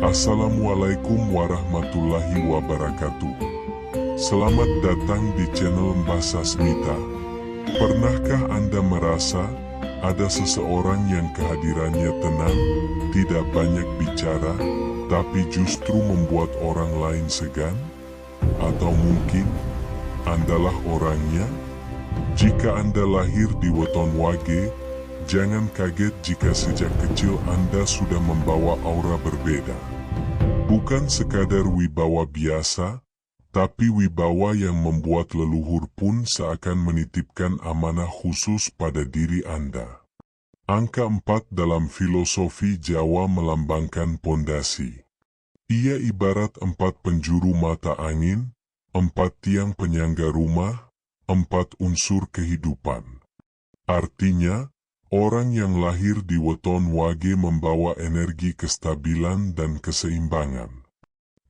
Assalamualaikum warahmatullahi wabarakatuh. Selamat datang di channel Mbah Sasmita. Pernahkah Anda merasa ada seseorang yang kehadirannya tenang, tidak banyak bicara, tapi justru membuat orang lain segan? Atau mungkin Andalah orangnya? Jika Anda lahir di weton Wage, jangan kaget jika sejak kecil Anda sudah membawa aura berbeda. Bukan sekadar wibawa biasa, tapi wibawa yang membuat leluhur pun seakan menitipkan amanah khusus pada diri Anda. Angka 4 dalam filosofi Jawa melambangkan pondasi. Ia ibarat 4 penjuru mata angin, 4 tiang penyangga rumah, 4 unsur kehidupan. Artinya, orang yang lahir di weton Wage membawa energi kestabilan dan keseimbangan.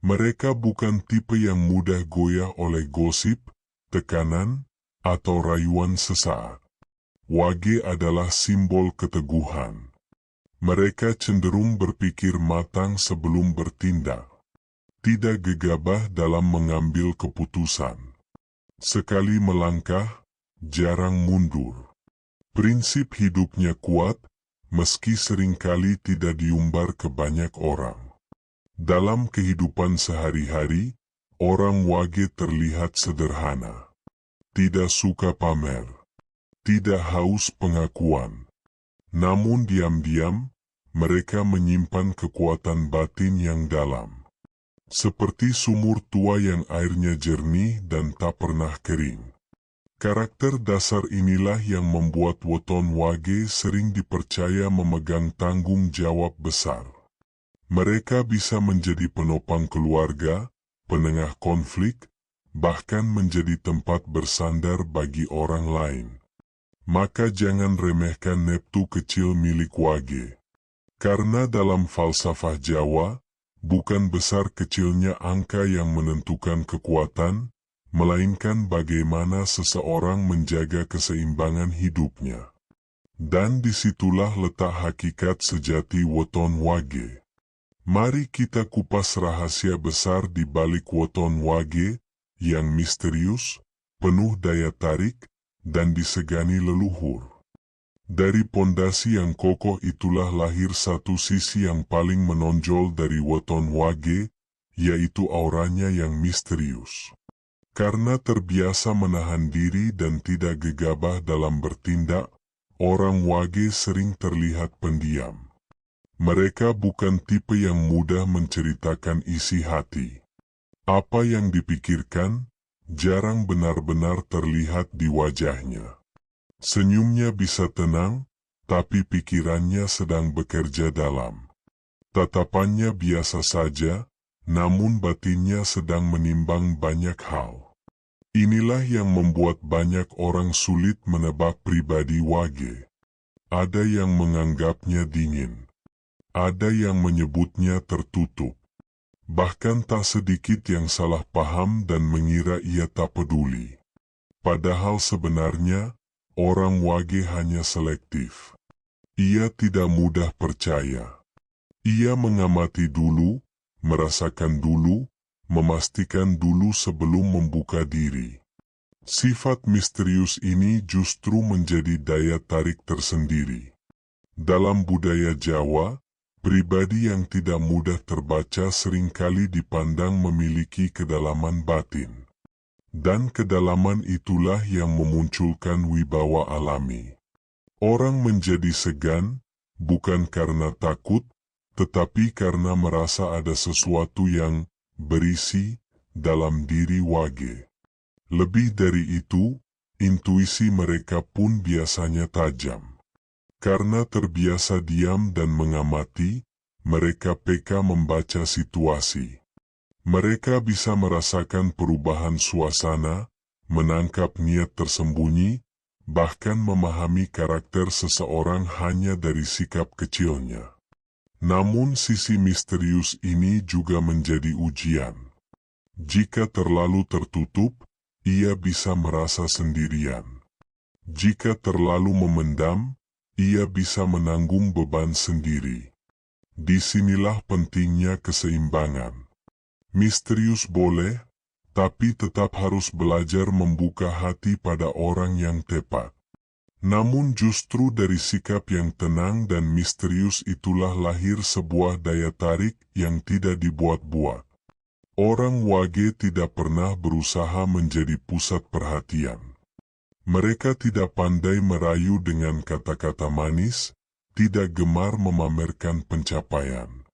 Mereka bukan tipe yang mudah goyah oleh gosip, tekanan, atau rayuan sesaat. Wage adalah simbol keteguhan. Mereka cenderung berpikir matang sebelum bertindak. Tidak gegabah dalam mengambil keputusan. Sekali melangkah, jarang mundur. Prinsip hidupnya kuat, meski seringkali tidak diumbar ke banyak orang. Dalam kehidupan sehari-hari, orang Wage terlihat sederhana. Tidak suka pamer. Tidak haus pengakuan. Namun diam-diam, mereka menyimpan kekuatan batin yang dalam. Seperti sumur tua yang airnya jernih dan tak pernah kering. Karakter dasar inilah yang membuat weton Wage sering dipercaya memegang tanggung jawab besar. Mereka bisa menjadi penopang keluarga, penengah konflik, bahkan menjadi tempat bersandar bagi orang lain. Maka jangan remehkan neptu kecil milik Wage. Karena dalam falsafah Jawa, bukan besar kecilnya angka yang menentukan kekuatan, melainkan bagaimana seseorang menjaga keseimbangan hidupnya. Dan disitulah letak hakikat sejati weton Wage. Mari kita kupas rahasia besar di balik weton Wage, yang misterius, penuh daya tarik, dan disegani leluhur. Dari pondasi yang kokoh itulah lahir satu sisi yang paling menonjol dari weton Wage, yaitu auranya yang misterius. Karena terbiasa menahan diri dan tidak gegabah dalam bertindak, orang Wage sering terlihat pendiam. Mereka bukan tipe yang mudah menceritakan isi hati. Apa yang dipikirkan, jarang benar-benar terlihat di wajahnya. Senyumnya bisa tenang, tapi pikirannya sedang bekerja dalam. Tatapannya biasa saja, namun batinnya sedang menimbang banyak hal. Inilah yang membuat banyak orang sulit menebak pribadi Wage. Ada yang menganggapnya dingin. Ada yang menyebutnya tertutup. Bahkan tak sedikit yang salah paham dan mengira ia tak peduli. Padahal sebenarnya, orang Wage hanya selektif. Ia tidak mudah percaya. Ia mengamati dulu, merasakan dulu, memastikan dulu sebelum membuka diri. Sifat misterius ini justru menjadi daya tarik tersendiri. Dalam budaya Jawa, pribadi yang tidak mudah terbaca seringkali dipandang memiliki kedalaman batin. Dan kedalaman itulah yang memunculkan wibawa alami. Orang menjadi segan, bukan karena takut, tetapi karena merasa ada sesuatu yang berisi dalam diri Wage. Lebih dari itu, intuisi mereka pun biasanya tajam. Karena terbiasa diam dan mengamati, mereka peka membaca situasi. Mereka bisa merasakan perubahan suasana, menangkap niat tersembunyi, bahkan memahami karakter seseorang hanya dari sikap kecilnya. Namun sisi misterius ini juga menjadi ujian. Jika terlalu tertutup, ia bisa merasa sendirian. Jika terlalu memendam, ia bisa menanggung beban sendiri. Disinilah pentingnya keseimbangan. Misterius boleh, tapi tetap harus belajar membuka hati pada orang yang tepat. Namun justru dari sikap yang tenang dan misterius itulah lahir sebuah daya tarik yang tidak dibuat-buat. Orang wage tidak pernah berusaha menjadi pusat perhatian. Mereka tidak pandai merayu dengan kata-kata manis, tidak gemar memamerkan pencapaian.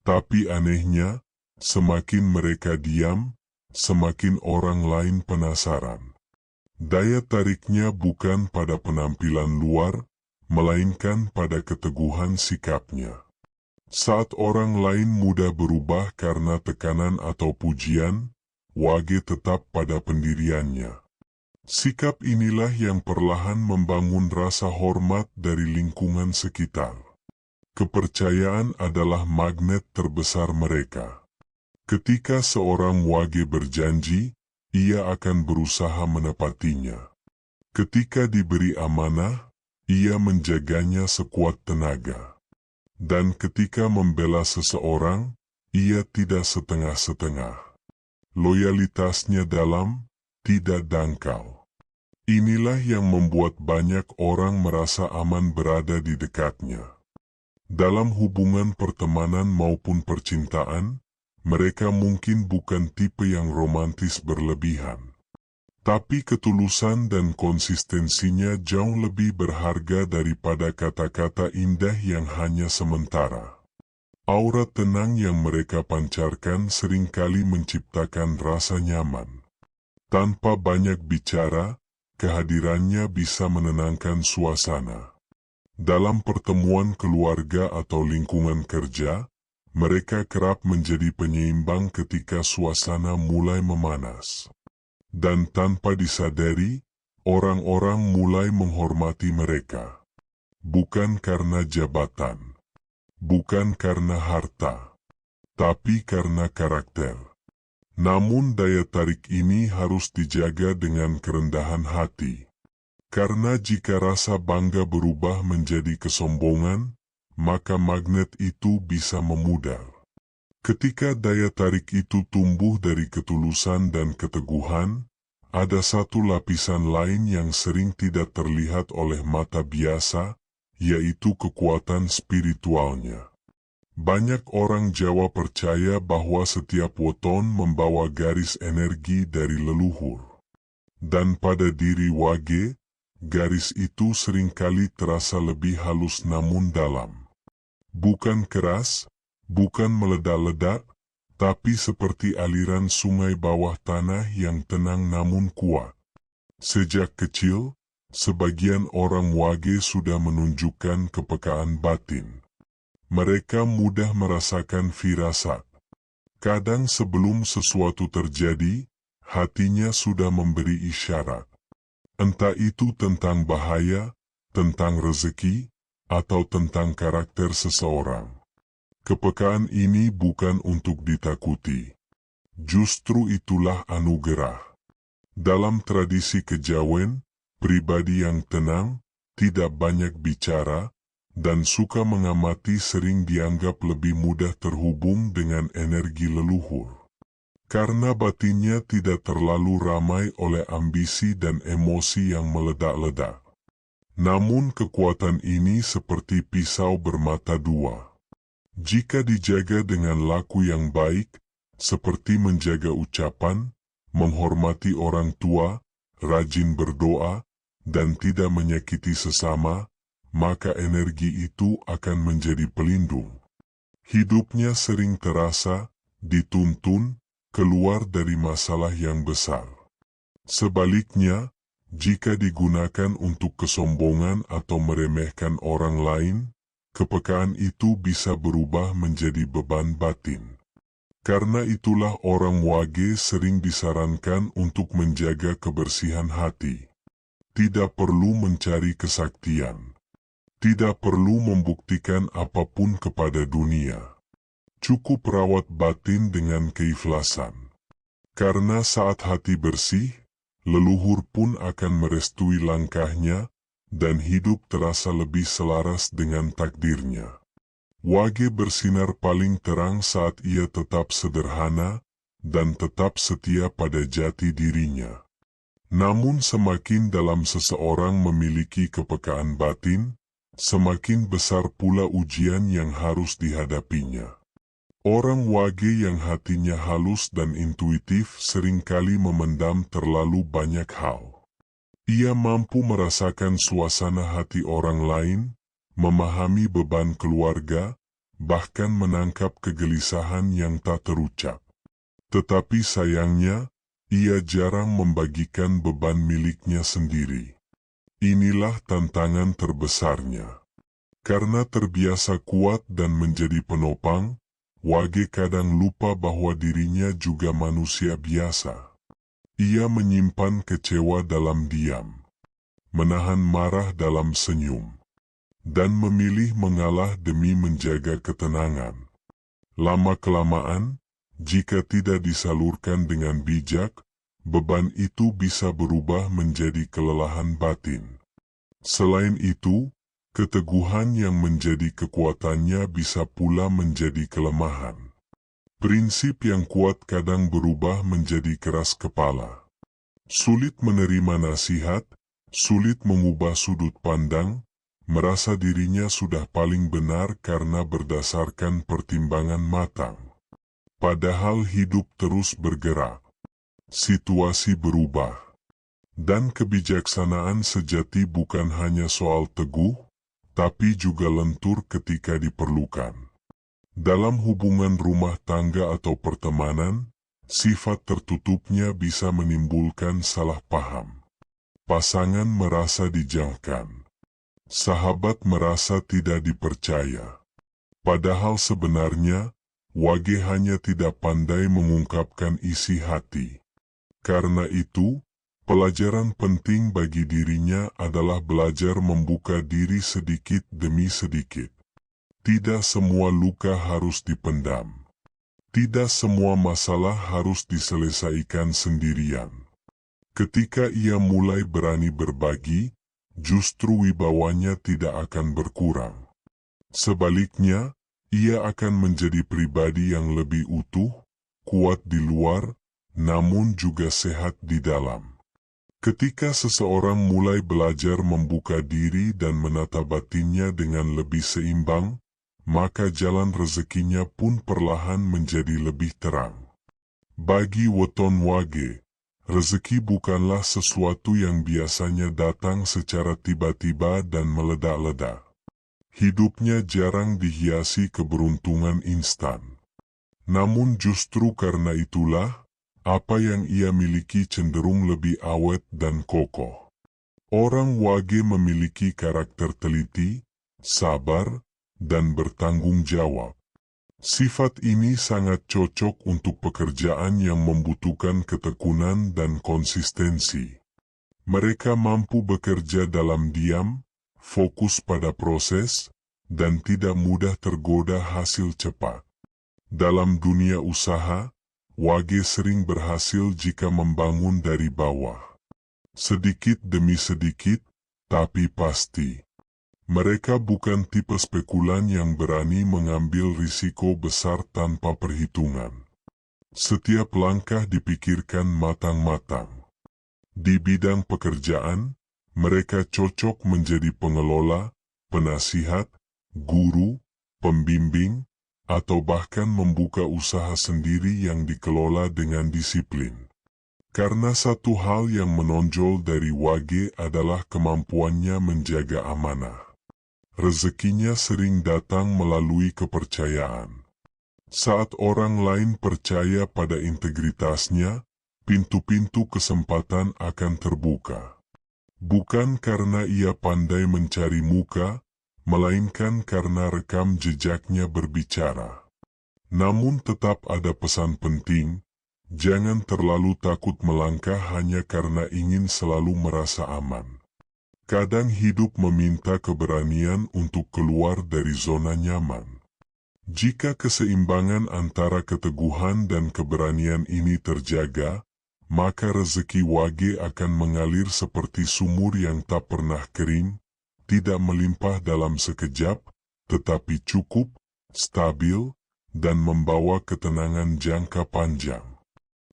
Tapi anehnya, semakin mereka diam, semakin orang lain penasaran. Daya tariknya bukan pada penampilan luar, melainkan pada keteguhan sikapnya. Saat orang lain mudah berubah karena tekanan atau pujian, wage tetap pada pendiriannya. Sikap inilah yang perlahan membangun rasa hormat dari lingkungan sekitar. Kepercayaan adalah magnet terbesar mereka. Ketika seorang wage berjanji, ia akan berusaha menepatinya. Ketika diberi amanah, ia menjaganya sekuat tenaga. Dan ketika membela seseorang, ia tidak setengah-setengah. Loyalitasnya dalam, tidak dangkal. Inilah yang membuat banyak orang merasa aman berada di dekatnya. Dalam hubungan pertemanan maupun percintaan, mereka mungkin bukan tipe yang romantis berlebihan. Tapi ketulusan dan konsistensinya jauh lebih berharga daripada kata-kata indah yang hanya sementara. Aura tenang yang mereka pancarkan seringkali menciptakan rasa nyaman. Tanpa banyak bicara, kehadirannya bisa menenangkan suasana. Dalam pertemuan keluarga atau lingkungan kerja, mereka kerap menjadi penyeimbang ketika suasana mulai memanas. Dan tanpa disadari, orang-orang mulai menghormati mereka. Bukan karena jabatan, bukan karena harta, tapi karena karakter. Namun daya tarik ini harus dijaga dengan kerendahan hati. Karena jika rasa bangga berubah menjadi kesombongan, maka magnet itu bisa memudar. Ketika daya tarik itu tumbuh dari ketulusan dan keteguhan, ada satu lapisan lain yang sering tidak terlihat oleh mata biasa, yaitu kekuatan spiritualnya. Banyak orang Jawa percaya bahwa setiap weton membawa garis energi dari leluhur. Dan pada diri wage, garis itu seringkali terasa lebih halus namun dalam. Bukan keras, bukan meledak-ledak, tapi seperti aliran sungai bawah tanah yang tenang namun kuat. Sejak kecil, sebagian orang wage sudah menunjukkan kepekaan batin. Mereka mudah merasakan firasat. Kadang sebelum sesuatu terjadi, hatinya sudah memberi isyarat. Entah itu tentang bahaya, tentang rezeki, atau tentang karakter seseorang. Kepekaan ini bukan untuk ditakuti. Justru itulah anugerah. Dalam tradisi kejawen, pribadi yang tenang, tidak banyak bicara, dan suka mengamati sering dianggap lebih mudah terhubung dengan energi leluhur. Karena batinnya tidak terlalu ramai oleh ambisi dan emosi yang meledak-ledak. Namun kekuatan ini seperti pisau bermata dua. Jika dijaga dengan laku yang baik, seperti menjaga ucapan, menghormati orang tua, rajin berdoa, dan tidak menyakiti sesama, maka energi itu akan menjadi pelindung. Hidupnya sering terasa, dituntun, keluar dari masalah yang besar. Sebaliknya, jika digunakan untuk kesombongan atau meremehkan orang lain, kepekaan itu bisa berubah menjadi beban batin. Karena itulah orang wage sering disarankan untuk menjaga kebersihan hati. Tidak perlu mencari kesaktian. Tidak perlu membuktikan apapun kepada dunia. Cukup rawat batin dengan keikhlasan. Karena saat hati bersih, leluhur pun akan merestui langkahnya, dan hidup terasa lebih selaras dengan takdirnya. Wage bersinar paling terang saat ia tetap sederhana dan tetap setia pada jati dirinya. Namun semakin dalam seseorang memiliki kepekaan batin, semakin besar pula ujian yang harus dihadapinya. Orang wage yang hatinya halus dan intuitif seringkali memendam terlalu banyak hal. Ia mampu merasakan suasana hati orang lain, memahami beban keluarga, bahkan menangkap kegelisahan yang tak terucap. Tetapi sayangnya, ia jarang membagikan beban miliknya sendiri. Inilah tantangan terbesarnya. Karena terbiasa kuat dan menjadi penopang, wage kadang lupa bahwa dirinya juga manusia biasa. Ia menyimpan kecewa dalam diam, menahan marah dalam senyum, dan memilih mengalah demi menjaga ketenangan. Lama-kelamaan, jika tidak disalurkan dengan bijak, beban itu bisa berubah menjadi kelelahan batin. Selain itu, keteguhan yang menjadi kekuatannya bisa pula menjadi kelemahan. Prinsip yang kuat kadang berubah menjadi keras kepala. Sulit menerima nasihat, sulit mengubah sudut pandang, merasa dirinya sudah paling benar karena berdasarkan pertimbangan matang. Padahal hidup terus bergerak, situasi berubah, dan kebijaksanaan sejati bukan hanya soal teguh, tapi juga lentur ketika diperlukan. Dalam hubungan rumah tangga atau pertemanan, sifat tertutupnya bisa menimbulkan salah paham. Pasangan merasa dijauhkan. Sahabat merasa tidak dipercaya. Padahal sebenarnya, wage hanya tidak pandai mengungkapkan isi hati. Karena itu, pelajaran penting bagi dirinya adalah belajar membuka diri sedikit demi sedikit. Tidak semua luka harus dipendam. Tidak semua masalah harus diselesaikan sendirian. Ketika ia mulai berani berbagi, justru wibawanya tidak akan berkurang. Sebaliknya, ia akan menjadi pribadi yang lebih utuh, kuat di luar, namun juga sehat di dalam. Ketika seseorang mulai belajar membuka diri dan menata batinnya dengan lebih seimbang, maka jalan rezekinya pun perlahan menjadi lebih terang. Bagi weton wage, rezeki bukanlah sesuatu yang biasanya datang secara tiba-tiba dan meledak-ledak. Hidupnya jarang dihiasi keberuntungan instan. Namun justru karena itulah, apa yang ia miliki cenderung lebih awet dan kokoh. Orang wage memiliki karakter teliti, sabar, dan bertanggung jawab. Sifat ini sangat cocok untuk pekerjaan yang membutuhkan ketekunan dan konsistensi. Mereka mampu bekerja dalam diam, fokus pada proses, dan tidak mudah tergoda hasil cepat. Dalam dunia usaha, wage sering berhasil jika membangun dari bawah. Sedikit demi sedikit, tapi pasti. Mereka bukan tipe spekulan yang berani mengambil risiko besar tanpa perhitungan. Setiap langkah dipikirkan matang-matang. Di bidang pekerjaan, mereka cocok menjadi pengelola, penasihat, guru, pembimbing, atau bahkan membuka usaha sendiri yang dikelola dengan disiplin. Karena satu hal yang menonjol dari wage adalah kemampuannya menjaga amanah. Rezekinya sering datang melalui kepercayaan. Saat orang lain percaya pada integritasnya, pintu-pintu kesempatan akan terbuka. Bukan karena ia pandai mencari muka, melainkan karena rekam jejaknya berbicara. Namun tetap ada pesan penting, jangan terlalu takut melangkah hanya karena ingin selalu merasa aman. Kadang hidup meminta keberanian untuk keluar dari zona nyaman. Jika keseimbangan antara keteguhan dan keberanian ini terjaga, maka rezeki wage akan mengalir seperti sumur yang tak pernah kering, tidak melimpah dalam sekejap, tetapi cukup, stabil, dan membawa ketenangan jangka panjang.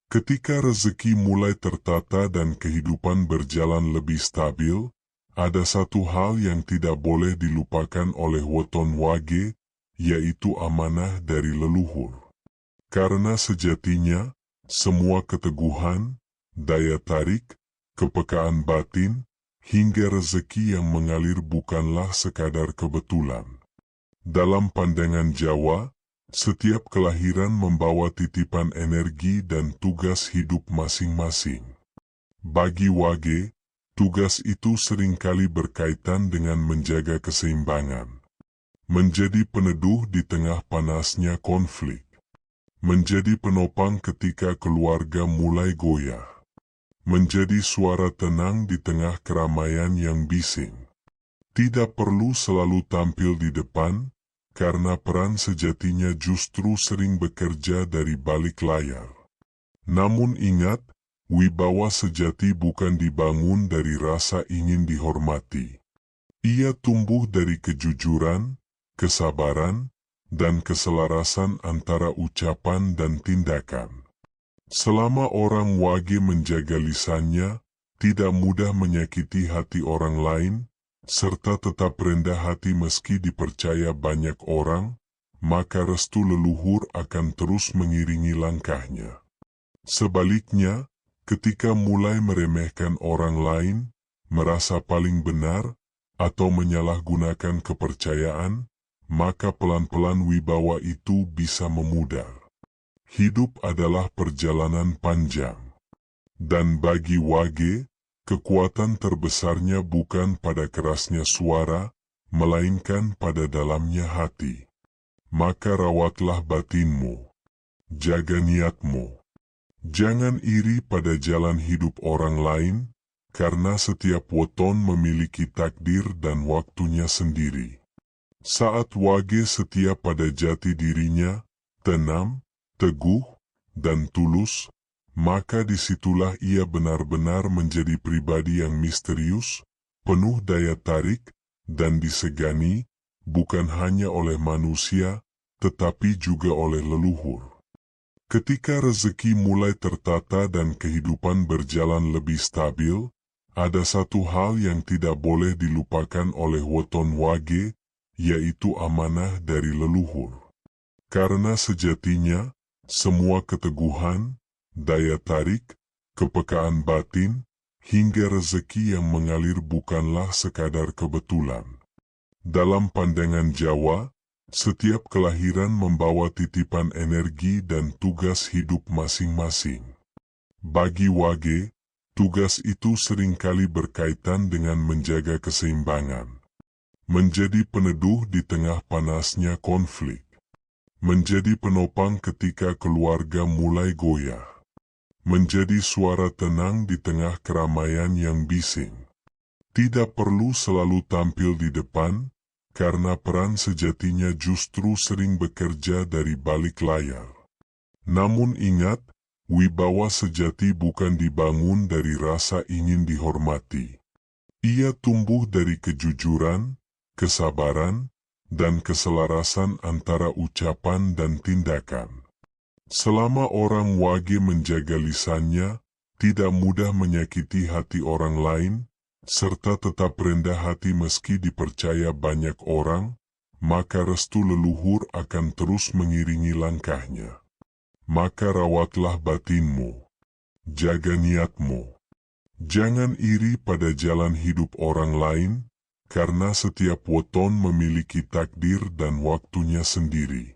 Ketika rezeki mulai tertata dan kehidupan berjalan lebih stabil, ada satu hal yang tidak boleh dilupakan oleh weton wage, yaitu amanah dari leluhur. Karena sejatinya, semua keteguhan, daya tarik, kepekaan batin, hingga rezeki yang mengalir bukanlah sekadar kebetulan. Dalam pandangan Jawa, setiap kelahiran membawa titipan energi dan tugas hidup masing-masing. Bagi wage, tugas itu seringkali berkaitan dengan menjaga keseimbangan. Menjadi peneduh di tengah panasnya konflik. Menjadi penopang ketika keluarga mulai goyah. Menjadi suara tenang di tengah keramaian yang bising. Tidak perlu selalu tampil di depan, karena peran sejatinya justru sering bekerja dari balik layar. Namun ingat, wibawa sejati bukan dibangun dari rasa ingin dihormati. Ia tumbuh dari kejujuran, kesabaran, dan keselarasan antara ucapan dan tindakan. Selama orang wage menjaga lisannya, tidak mudah menyakiti hati orang lain, serta tetap rendah hati meski dipercaya banyak orang, maka restu leluhur akan terus mengiringi langkahnya. Sebaliknya, ketika mulai meremehkan orang lain, merasa paling benar, atau menyalahgunakan kepercayaan, maka pelan-pelan wibawa itu bisa memudar. Hidup adalah perjalanan panjang. Dan bagi wage, kekuatan terbesarnya bukan pada kerasnya suara, melainkan pada dalamnya hati. Maka rawatlah batinmu. Jaga niatmu. Jangan iri pada jalan hidup orang lain, karena setiap weton memiliki takdir dan waktunya sendiri. Saat wage setia pada jati dirinya, tenang, teguh, dan tulus, maka disitulah ia benar-benar menjadi pribadi yang misterius, penuh daya tarik, dan disegani, bukan hanya oleh manusia, tetapi juga oleh leluhur. Ketika rezeki mulai tertata dan kehidupan berjalan lebih stabil, ada satu hal yang tidak boleh dilupakan oleh weton wage, yaitu amanah dari leluhur. Karena sejatinya, semua keteguhan, daya tarik, kepekaan batin, hingga rezeki yang mengalir bukanlah sekadar kebetulan. Dalam pandangan Jawa, setiap kelahiran membawa titipan energi dan tugas hidup masing-masing. Bagi wage, tugas itu seringkali berkaitan dengan menjaga keseimbangan. Menjadi peneduh di tengah panasnya konflik. Menjadi penopang ketika keluarga mulai goyah. Menjadi suara tenang di tengah keramaian yang bising. Tidak perlu selalu tampil di depan, karena peran sejatinya justru sering bekerja dari balik layar. Namun ingat, wibawa sejati bukan dibangun dari rasa ingin dihormati. Ia tumbuh dari kejujuran, kesabaran, dan keselarasan antara ucapan dan tindakan. Selama orang wage menjaga lisannya, tidak mudah menyakiti hati orang lain, serta tetap rendah hati meski dipercaya banyak orang, maka restu leluhur akan terus mengiringi langkahnya. Maka rawatlah batinmu. Jaga niatmu. Jangan iri pada jalan hidup orang lain, karena setiap weton memiliki takdir dan waktunya sendiri.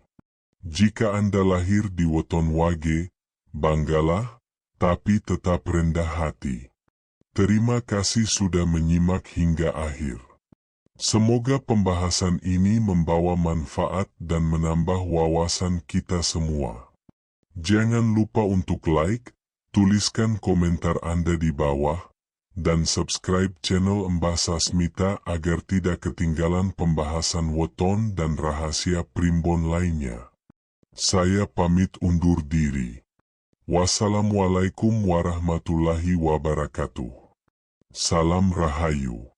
Jika Anda lahir di weton wage, banggalah, tapi tetap rendah hati. Terima kasih sudah menyimak hingga akhir. Semoga pembahasan ini membawa manfaat dan menambah wawasan kita semua. Jangan lupa untuk like, tuliskan komentar Anda di bawah, dan subscribe channel Mbah Sasmita agar tidak ketinggalan pembahasan weton dan rahasia primbon lainnya. Saya pamit undur diri. Wassalamualaikum warahmatullahi wabarakatuh. Salam Rahayu.